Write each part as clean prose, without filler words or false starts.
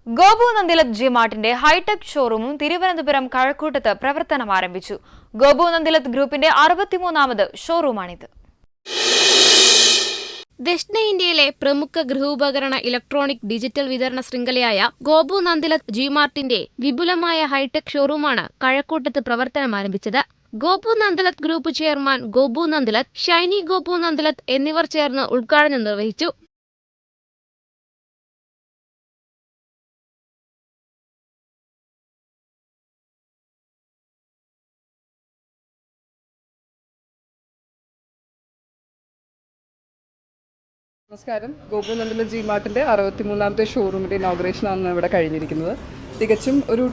Gopu Nandilath G മാർട്ടിന്റെ hi tech ഷോറൂമും Thiruvananthapuram കഴക്കൂട്ടത്ത് പ്രവർത്തനം ആരംഭിച്ചു. ഗോപു നന്ദിലത്ത് ഗ്രൂപ്പിന്റെ 63ാമത് ഷോറൂമാണിത്. ദക്ഷിണേന്ത്യയിലെ പ്രമുഖ ഗൃഹോപകരണ ഇലക്ട്രോണിക് ഡിജിറ്റൽ വിതരണ ശൃംഖലയായ ഗോപു നന്ദിലത്ത് ജി മാർട്ടിന്റെ വിപുലമായ ഹൈടെക് ഷോറൂമാണ് കഴക്കൂട്ടത്ത് പ്രവർത്തനം ആരംഭിച്ചത്. ഗോപു നന്ദിലത്ത് ഗ്രൂപ്പ് ചെയർമാൻ ഗോപു നന്ദിലത്ത്, ഷൈനി ഗോപു നന്ദിലത്ത് എന്നിവർ ചേർന്ന് ഉദ്ഘാടനം നിർവഹിച്ചു. നമസ്കാരം. ഗോപു നന്ദിലത്ത് ജി മാർട്ടിൻ്റെ 63ാമത്തെ ഷോറൂമിൻ്റെ ഇനോഗ്രേഷനാണ് ഇവിടെ കഴിഞ്ഞിരിക്കുന്നത്. തികച്ചും ഒരു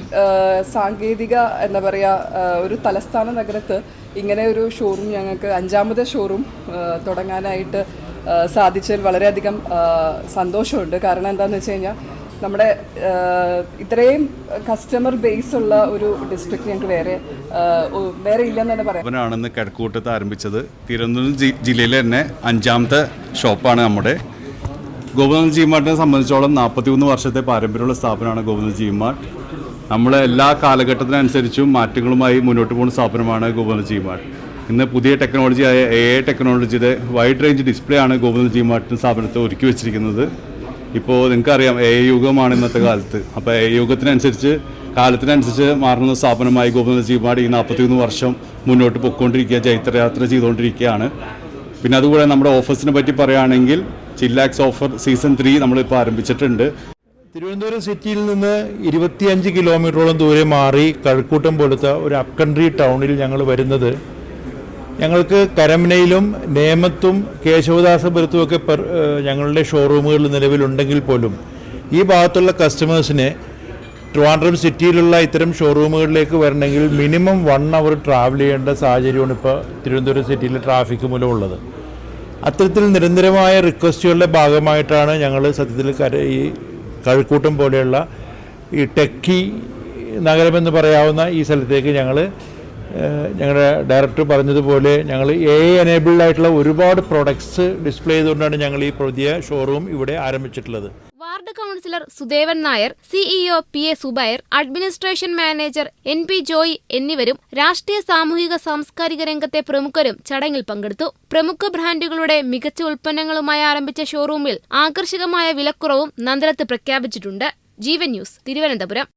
സാങ്കേതിക എന്താ പറയുക, ഒരു തലസ്ഥാന നഗരത്ത് ഇങ്ങനെ ഒരു ഷോറൂം ഞങ്ങൾക്ക് 5ാമത്തെ ഷോറൂം തുടങ്ങാനായിട്ട് സാധിച്ചതിൽ വളരെയധികം സന്തോഷമുണ്ട്. കാരണം എന്താണെന്ന് വെച്ച് കഴിഞ്ഞാൽ നമ്മുടെ ഇത്രയും കസ്റ്റമർ ബേസ് ഉള്ള ഒരു ഡിസ്ട്രിക്ട് ഞങ്ങൾക്ക് വേറെ ഇല്ലെന്ന് തന്നെ പറയാം. അവനാണെന്ന് കഴക്കൂട്ടത്ത് ആരംഭിച്ചത്. തിരുവനന്തപുരം ജില്ലയിലെ തന്നെ 5ാമത്തെ ഷോപ്പാണ് നമ്മുടെ. ഗോപു നന്ദിലത്ത് ജി മാർട്ടിനെ സംബന്ധിച്ചോളം 43 വർഷത്തെ പാരമ്പര്യമുള്ള സ്ഥാപനമാണ് ഗോപു നന്ദിലത്ത് ജി മാർട്ട്. നമ്മളെ എല്ലാ കാലഘട്ടത്തിനനുസരിച്ചും മാറ്റങ്ങളുമായി മുന്നോട്ട് പോകുന്ന സ്ഥാപനമാണ് ഗോപു നന്ദിലത്ത് ജി മാർട്ട്. ഇന്ന് പുതിയ ടെക്നോളജിയായ AI ടെക്നോളജിയുടെ വൈഡ് റേഞ്ച് ഡിസ്പ്ലേ ആണ് ഗോപു നന്ദിലത്ത് ജി മാർട്ടിന് സ്ഥാപനത്തെ ഒരുക്കി വെച്ചിരിക്കുന്നത്. ഇപ്പോൾ നിങ്ങൾക്കറിയാം AI യുഗമാണ് ഇന്നത്തെ കാലത്ത്. അപ്പോൾ AI യുഗത്തിനനുസരിച്ച് കാലത്തിനനുസരിച്ച് മാറുന്ന സ്ഥാപനമായി ഗോപു നന്ദിലത്ത് ജി മാർട്ട് ഈ 43 വർഷം മുന്നോട്ട് പൊയ്ക്കൊണ്ടിരിക്കുക, ചൈത്രയാത്ര ചെയ്തുകൊണ്ടിരിക്കുകയാണ്. പിന്നെ അതുകൂടെ നമ്മുടെ ഓഫേഴ്സിനെ പറ്റി പറയുകയാണെങ്കിൽ ചില്ലാക്സ് ഓഫർ സീസൺ 3 നമ്മളിപ്പോൾ ആരംഭിച്ചിട്ടുണ്ട്. തിരുവനന്തപുരം സിറ്റിയിൽ നിന്ന് 25 കിലോമീറ്ററോളം ദൂരെ മാറി കഴക്കൂട്ടം പോലത്തെ ഒരു അപ് കൺട്രി ടൗണിൽ ഞങ്ങൾ വരുന്നത്, ഞങ്ങൾക്ക് കരമനയിലും നേമത്തും കേശവദാസപുരത്തുമൊക്കെ ഞങ്ങളുടെ ഷോറൂമുകൾ നിലവിലുണ്ടെങ്കിൽ പോലും ഈ ഭാഗത്തുള്ള കസ്റ്റമേഴ്സിനെ ട്രിവാൻഡ്രം സിറ്റിയിലുള്ള ഇത്തരം ഷോറൂമുകളിലേക്ക് വരണമെങ്കിൽ മിനിമം 1 അവർ ട്രാവൽ ചെയ്യേണ്ട സാഹചര്യമാണ് ഇപ്പോൾ തിരുവനന്തപുരം സിറ്റിയിലെ ട്രാഫിക് മൂലമുള്ളത്. അത്തരത്തിൽ നിരന്തരമായ റിക്വസ്റ്റുകളുടെ ഭാഗമായിട്ടാണ് ഞങ്ങൾ സത്യത്തിൽ ഈ കഴക്കൂട്ടം പോലെയുള്ള ഈ ടെക്കി നഗരമെന്ന് പറയാവുന്ന ഈ സ്ഥലത്തേക്ക് ഞങ്ങളുടെ ഡയറക്ടർ പറഞ്ഞതുപോലെ ഞങ്ങൾ AI എനേബിൾഡ് ആയിട്ടുള്ള ഒരുപാട് പ്രൊഡക്ട്സ് ഡിസ്പ്ലേ ചെയ്തുകൊണ്ടാണ് ഞങ്ങൾ ഈ പുതിയ ഷോറൂം ഇവിടെ ആരംഭിച്ചിട്ടുള്ളത്. Ward councillor Sudevan Nair, CEO PA Subair, administration manager NP Joy എന്നിവരും രാഷ്ട്രീയ, സാമൂഹിക, സാംസ്കാരിക രംഗത്തെ പ്രമുഖരും ചടങ്ങിൽ പങ്കെടുത്തു. പ്രമുഖ ബ്രാൻഡുകളുടെ മികച്ച ഉൽപ്പന്നങ്ങളുമായി ആരംഭിച്ച ഷോറൂമിൽ ആകർഷകമായ വിലക്കുറവും നന്ദിലത്ത് പ്രഖ്യാപിച്ചിട്ടുണ്ട്. ജീവൻ ന്യൂസ്, തിരുവനന്തപുരം.